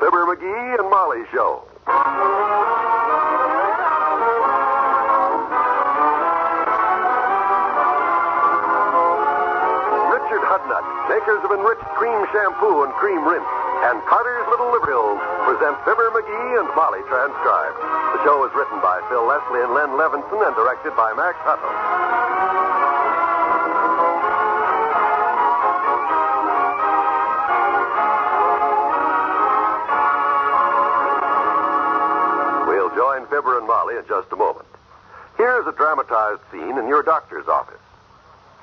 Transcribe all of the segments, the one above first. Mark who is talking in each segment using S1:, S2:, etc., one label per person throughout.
S1: Fibber McGee and Molly Show. Richard Hudnut, makers of enriched cream shampoo and cream rinse, and Carter's Little Liver Pills present Fibber McGee and Molly transcribed. The show is written by Phil Leslie and Len Levinson and directed by Max Hutto. Join Fibber and Molly in just a moment. Here's a dramatized scene in your doctor's office.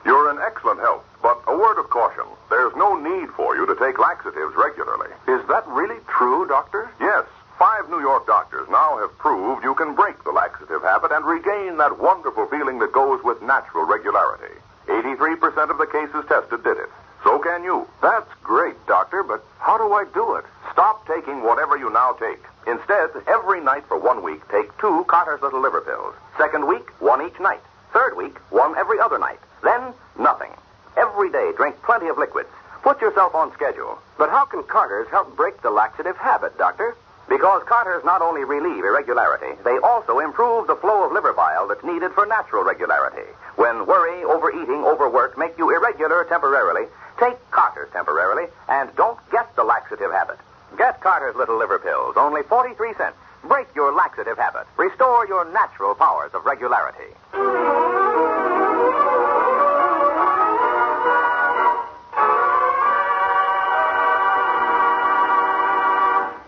S2: You're in excellent health, but a word of caution. There's no need for you to take laxatives regularly.
S1: Is that really true, Doctor?
S2: Yes. 5 New York doctors now have proved you can break the laxative habit and regain that wonderful feeling that goes with natural regularity. 83% of the cases tested did it. So can you.
S1: That's great, Doctor, but how do I do it?
S2: Stop taking whatever you now take. Instead, every night for 1 week, take 2 Carter's Little Liver Pills. Second week, 1 each night. Third week, 1 every other night. Then, nothing. Every day, drink plenty of liquids. Put yourself on schedule.
S1: But how can Carter's help break the laxative habit, Doctor?
S2: Because Carter's not only relieve irregularity, they also improve the flow of liver bile that's needed for natural regularity. When worry, overeating, overwork make you irregular temporarily, take Carter's temporarily and don't get the laxative habit. Get Carter's Little Liver Pills, only 43 cents. Break your laxative habit. Restore your natural powers of regularity.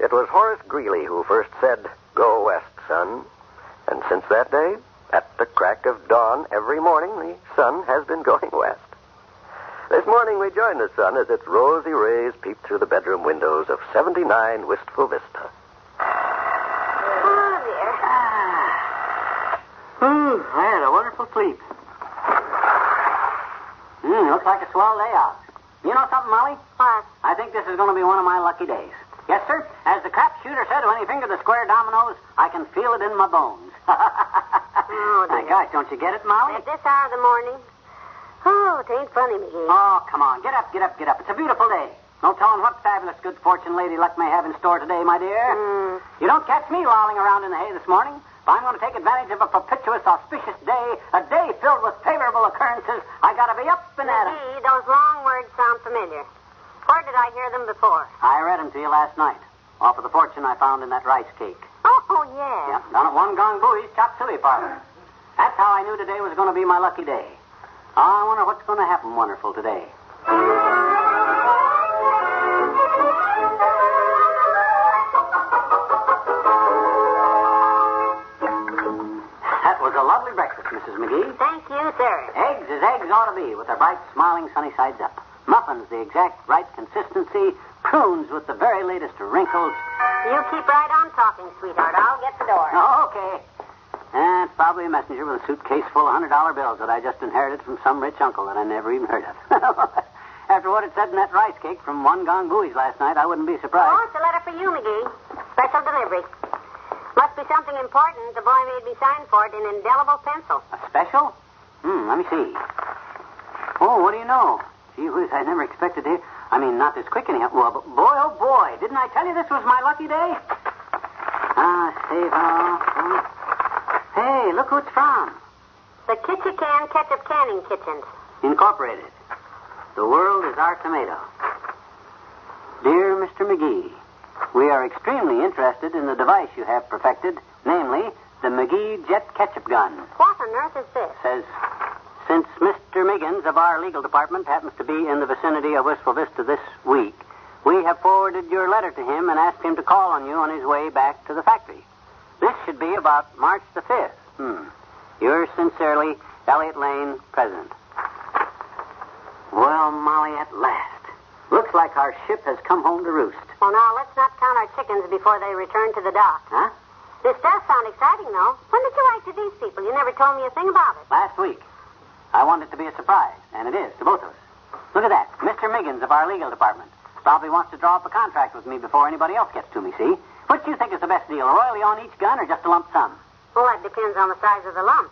S1: It was Horace Greeley who first said, "Go west, son." And since that day, at the crack of dawn every morning, the sun has been going west. This morning we joined the sun as its rosy rays peeped through the bedroom windows of 79 Wistful Vista.
S3: Oh, dear.
S4: I had a wonderful sleep. Looks like a swell day out. You know something, Molly?
S3: What?
S4: I think this is going to be one of my lucky days. Yes, sir. As the crap shooter said when he fingered the square dominoes, I can feel it in my bones.
S3: Oh, dear.
S4: My gosh, don't you get it, Molly?
S3: At this hour of the morning? Oh, it ain't funny, McGee.
S4: Oh, come on. Get up, get up, get up. It's a beautiful day. No telling what fabulous good fortune Lady Luck may have in store today, my dear. You don't catch me lolling around in the hay this morning. If I'm going to take advantage of a propitious, auspicious day, a day filled with favorable occurrences, I got to be up and at 'em.
S3: McGee, those long words sound familiar. Where did I hear them before?
S4: I read them to you last night. Off of the fortune I found in that rice cake.
S3: Oh, yeah.
S4: Yep, down at One Gong Booey's chop suey parlor. That's how I knew today was going to be my lucky day. I wonder what's going to happen wonderful today. That was a lovely breakfast, Mrs. McGee.
S3: Thank you, sir.
S4: Eggs as eggs ought to be, with their bright, smiling, sunny sides up. Muffins the exact right consistency. Prunes with the very latest wrinkles.
S3: You keep right on talking, sweetheart. I'll get the door.
S4: Oh, okay. It's probably a messenger with a suitcase full of $100 bills that I just inherited from some rich uncle that I never even heard of. After what it said in that rice cake from One Gong Booey's last night, I wouldn't be surprised.
S3: Oh, it's a letter for you, McGee. Special delivery. Must be something important. The boy made me sign for it in indelible pencil.
S4: A special? Let me see. Oh, what do you know? Gee whiz, I never expected to. I mean, not this quick anyhow. Well, but boy, oh boy, didn't I tell you this was my lucky day? Save all. Hey, look who it's from.
S3: The Kitchican Ketchup Canning Kitchens.
S4: Incorporated. The world is our tomato. Dear Mr. McGee, we are extremely interested in the device you have perfected, namely, the McGee Jet Ketchup Gun.
S3: What on earth is this?
S4: Says, since Mr. Miggins of our legal department happens to be in the vicinity of Wistful Vista this week, we have forwarded your letter to him and asked him to call on you on his way back to the factory. This should be about March the 5th. Yours sincerely, Elliott Lane, President. Well, Molly, at last. Looks like our ship has come home to roost.
S3: Well, now, let's not count our chickens before they return to the dock.
S4: Huh?
S3: This does sound exciting, though. When did you write to these people? You never told me a thing about it.
S4: Last week. I wanted it to be a surprise, and it is to both of us. Look at that. Mr. Miggins of our legal department probably wants to draw up a contract with me before anybody else gets to me, see? Which do you think is the best deal, a royalty on each gun or just a lump sum?
S3: Well, that depends on the size of the lump.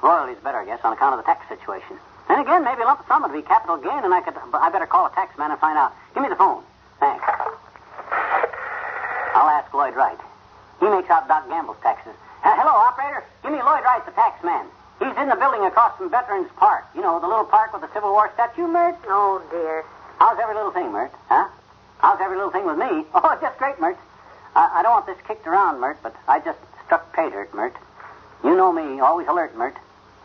S4: Royalty's better, I guess, on account of the tax situation. And again, maybe a lump sum would be capital gain, and I better call a tax man and find out. Give me the phone. Thanks. Lloyd Wright. He makes out Doc Gamble's taxes. Hello, operator. Give me Lloyd Wright, the tax man. He's in the building across from Veterans Park. You know, the little park with the Civil War statue, Mert?
S3: Oh, dear.
S4: How's every little thing, Mert? Huh? How's every little thing with me? Oh, just great, Mert. I don't want this kicked around, Mert, but I just struck pay dirt, Mert. You know me, always alert, Mert.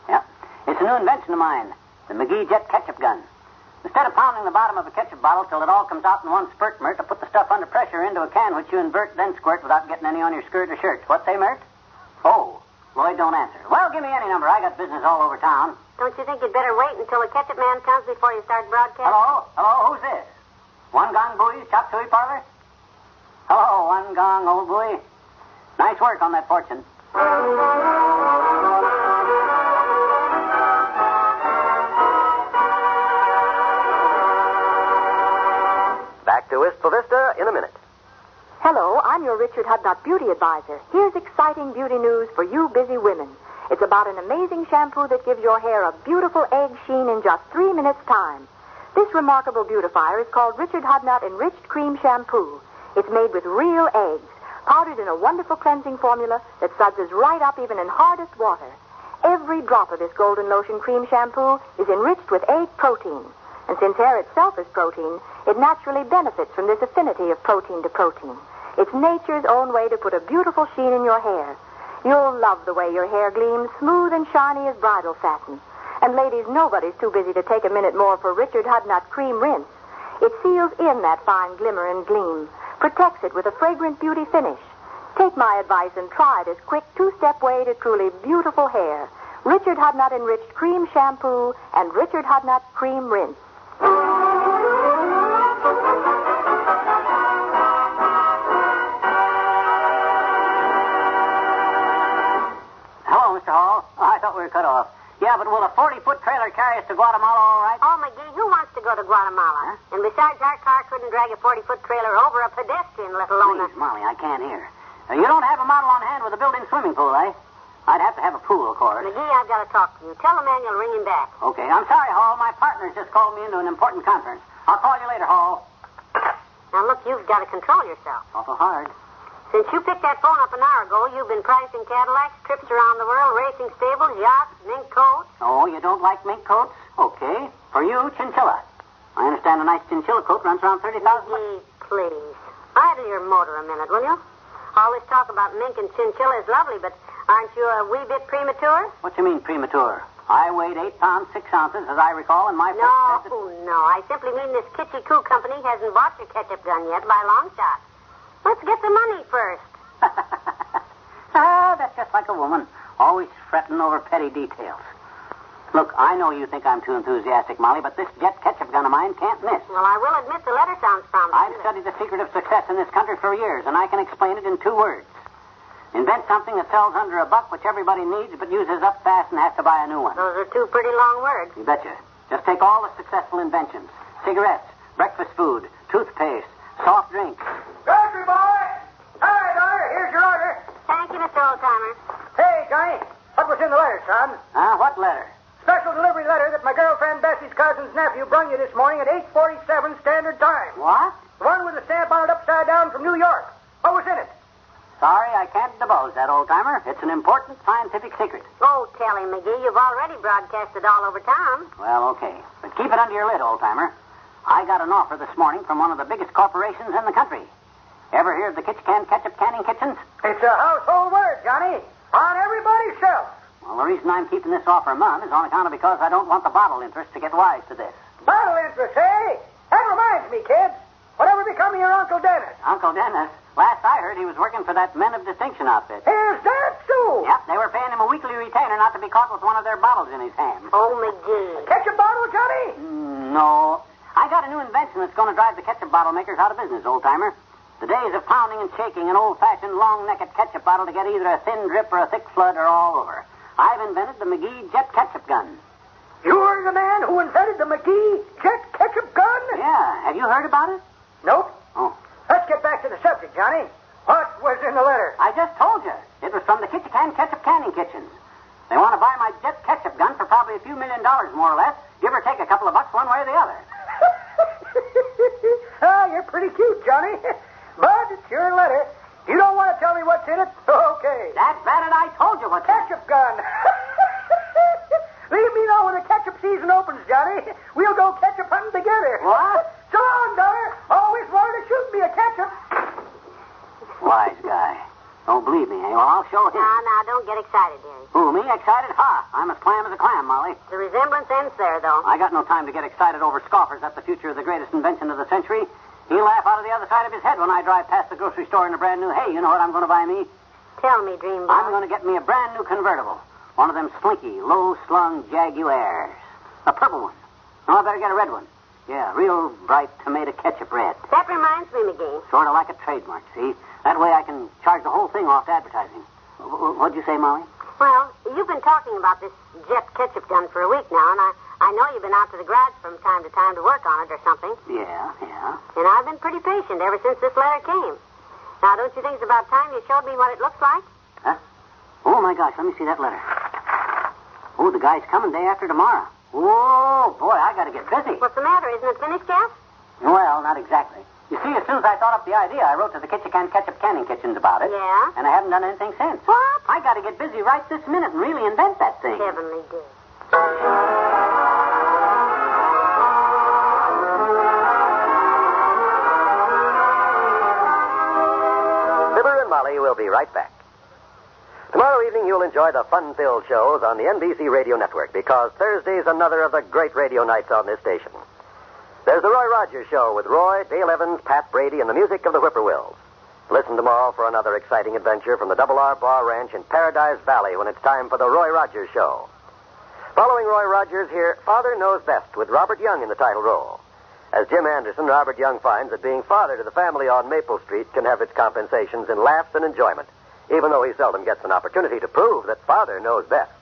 S4: Yeah. It's a new invention of mine, the McGee jet ketchup gun. Instead of pounding the bottom of a ketchup bottle till it all comes out in one spurt, Mert, I put the stuff under pressure into a can which you invert, then squirt without getting any on your skirt or shirt. What say, Mert? Oh, Lloyd don't answer. Well, give me any number. I got business all over town.
S3: Don't you think you'd better wait until the ketchup man comes before you start broadcasting?
S4: Hello, who's this? One Gong Bowie's Chop Suey Parlor? Hello, One Gong, old boy. Nice work on that fortune.
S1: Back to Wistful Vista in a minute.
S5: Hello, I'm your Richard Hudnut beauty advisor. Here's exciting beauty news for you busy women. It's about an amazing shampoo that gives your hair a beautiful egg sheen in just 3 minutes' time. This remarkable beautifier is called Richard Hudnut Enriched Cream Shampoo. It's made with real eggs, powdered in a wonderful cleansing formula that suds right up even in hardest water. Every drop of this golden lotion cream shampoo is enriched with egg protein. And since hair itself is protein, it naturally benefits from this affinity of protein to protein. It's nature's own way to put a beautiful sheen in your hair. You'll love the way your hair gleams smooth and shiny as bridal satin. And ladies, nobody's too busy to take a minute more for Richard Hudnut Cream Rinse. It seals in that fine glimmer and gleam, protects it with a fragrant beauty finish. Take my advice and try this quick two-step way to truly beautiful hair. Richard Hudnut Enriched Cream Shampoo and Richard Hudnut Cream Rinse.
S4: Hello, Mr. Hall. Oh, I thought we were cut off. Yeah, but will a 40-foot trailer carry us to Guatemala all right?
S3: Oh, McGee, who wants to go to Guatemala?
S4: Huh?
S3: And besides, our car couldn't drag a 40-foot trailer over a pedestrian, let alone
S4: Please, Molly, I can't hear. You don't have a model on hand with a built-in swimming pool, eh? I'd have to have a pool, of course.
S3: McGee, I've got to talk to you. Tell the man you'll ring him back.
S4: Okay, I'm sorry, Hall. My partner's just called me into an important conference. I'll call you later, Hall.
S3: Now, look, you've got to control yourself.
S4: Awful hard.
S3: Since you picked that phone up an hour ago, you've been pricing Cadillacs, trips around the world, racing stables, yachts, mink coats.
S4: Oh, you don't like mink coats? Okay. For you, chinchilla. I understand a nice chinchilla coat runs around $30,000.
S3: McGee, please. Idle your motor a minute, will you? All this talk about mink and chinchilla is lovely, but aren't you a wee bit premature?
S4: What you mean, premature? I weighed 8 pounds, 6 ounces, as I recall, and my
S3: No, I simply mean this Kitschy Coo Company hasn't bought your ketchup gun yet by a long shot. Let's get the money first.
S4: That's just like a woman, always fretting over petty details. Look, I know you think I'm too enthusiastic, Molly, but this jet ketchup gun of mine can't miss.
S3: Well, I will admit the letter sounds promising.
S4: I've studied the secret of success in this country for years, and I can explain it in 2 words. Invent something that sells under $1, which everybody needs, but uses up fast and has to buy a new one.
S3: Those are 2 pretty long words.
S4: You betcha. Just take all the successful inventions. Cigarettes, breakfast food, toothpaste, soft drinks.
S6: Grocery boy! Hi, daughter. Here's your order.
S3: Thank you, Mr. Oldtimer.
S6: Hey, Johnny. What was in the letter, son?
S4: What letter?
S6: Special delivery letter that my girlfriend Bessie's cousin's nephew brung you this morning at 8:47 Standard Time.
S4: What?
S6: The one with the stamp on it upside down from New York. What was in it?
S4: Sorry, I can't divulge that, old-timer. It's an important scientific secret.
S3: Oh, tell him, McGee. You've already broadcasted all over town.
S4: Well, okay. But keep it under your lid, old-timer. I got an offer this morning from one of the biggest corporations in the country. Ever hear of the ketchup canning kitchens?
S6: It's a household word, Johnny. On everybody's shelf.
S4: Well, the reason I'm keeping this offer mum is on account of because I don't want the bottle interest to get wise to this.
S6: Bottle interest, eh? That reminds me, kids. Whatever become of your Uncle Dennis?
S4: Uncle Dennis? Last I heard, he was working for that Men of Distinction outfit.
S6: Is that so?
S4: Yep, they were paying him a weekly retainer not to be caught with one of their bottles in his hand.
S3: Oh, McGee.
S6: Ketchup bottle, Johnny?
S4: No. I got a new invention that's going to drive the ketchup bottle makers out of business, old-timer. The days of pounding and shaking an old-fashioned long-necked ketchup bottle to get either a thin drip or a thick flood are all over. I've invented the McGee jet ketchup gun.
S6: You're the man who invented the McGee jet ketchup gun?
S4: Yeah. Have you heard about it?
S6: Nope.
S4: Oh.
S6: Let's get back to the subject, Johnny. What was in the letter?
S4: I just told you. It was from the Ketchup Canning Kitchens. They want to buy my jet ketchup gun for probably a few $1 million, more or less. Give or take a couple of bucks one way or the other.
S6: You're pretty cute, Johnny. But it's your letter. You don't
S4: at it. I told you what.
S6: Ketchup gun. Leave me know when the ketchup season opens, Johnny. We'll go ketchup hunting together.
S4: What?
S6: So long, daughter. Always wanted to shoot me a ketchup.
S4: Wise guy. Don't believe me, eh? Well, I'll show him.
S3: Now, don't get excited, dearie.
S4: Who, me? Excited? Ha! I'm as clam as a clam, Molly.
S3: The resemblance ends there, though.
S4: I got no time to get excited over scoffers at the future of the greatest invention of the century. He'll laugh out of the other side of his head when I drive past the grocery store in a brand new hay. You know what I'm going to buy me?
S3: Tell me, dream boy.
S4: I'm going to get me a brand new convertible. One of them slinky, low-slung Jaguars. A purple one. No, I better get a red one. Yeah, real bright tomato ketchup red.
S3: That reminds me, McGee.
S4: Sort of like a trademark, see? That way I can charge the whole thing off to advertising. What'd you say, Molly?
S3: Well, you've been talking about this jet ketchup gun for a week now, and I know you've been out to the garage from time to time to work on it or something.
S4: Yeah.
S3: And I've been pretty patient ever since this letter came. Now, don't you think it's about time you showed me what it looks like?
S4: Huh? Oh, my gosh, let me see that letter. Oh, the guy's coming day after tomorrow. Whoa, boy, I got to get busy.
S3: What's the matter? Isn't it finished yet?
S4: Well, not exactly. You see, as soon as I thought up the idea, I wrote to the Ketchup Canning Kitchens about it.
S3: Yeah?
S4: And I haven't done anything since.
S3: What?
S4: I got to get busy right this minute and really invent that thing.
S3: Heavenly dear.
S1: Fibber and Molly will be right back. Tomorrow evening, you'll enjoy the fun-filled shows on the NBC Radio Network because Thursday's another of the great radio nights on this station. There's the Roy Rogers Show with Roy, Dale Evans, Pat Brady, and the music of the Whippoorwills. Listen tomorrow for another exciting adventure from the Double R Bar Ranch in Paradise Valley when it's time for the Roy Rogers Show. Following Roy Rogers, here, Father Knows Best with Robert Young in the title role. As Jim Anderson, Robert Young finds that being father to the family on Maple Street can have its compensations in laughs and enjoyment, even though he seldom gets an opportunity to prove that Father knows best.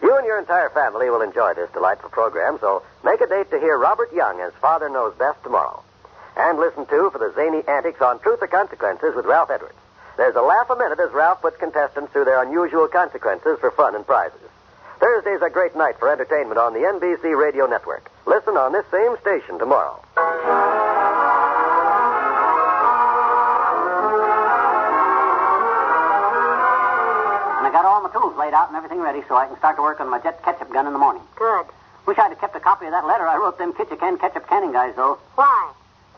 S1: You and your entire family will enjoy this delightful program, so make a date to hear Robert Young as Father Knows Best tomorrow. And listen, too, for the zany antics on Truth or Consequences with Ralph Edwards. There's a laugh a minute as Ralph puts contestants through their unusual consequences for fun and prizes. Thursday's a great night for entertainment on the NBC Radio Network. Listen on this same station tomorrow.
S4: And I got all my tools laid out and everything ready so I can start to work on my jet ketchup gun in the morning.
S3: Good.
S4: Wish I'd have kept a copy of that letter I wrote them ketchup canning guys, though.
S3: Why?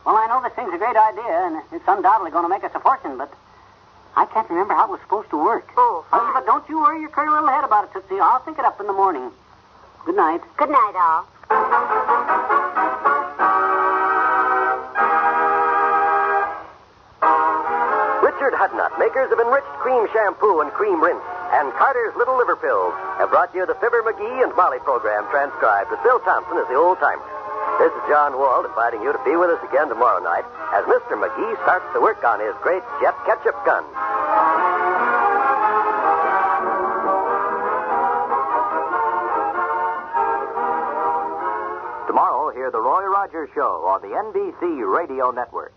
S4: Well, I know this thing's a great idea, and it's undoubtedly going to make us a fortune, but I can't remember how it was supposed to work.
S3: Oh, fine.
S4: But don't you worry your curly little head about it, Tootsie. I'll think it up in the morning. Good night.
S3: Good night, all.
S1: Richard Hudnut, makers of enriched cream shampoo and cream rinse, and Carter's Little Liver Pills have brought you the Fibber McGee and Molly program transcribed with Bill Thompson as the old-timer. This is John Wald inviting you to be with us again tomorrow night as Mr. McGee starts to work on his great jet ketchup gun. Tomorrow, hear the Roy Rogers Show on the NBC Radio Network.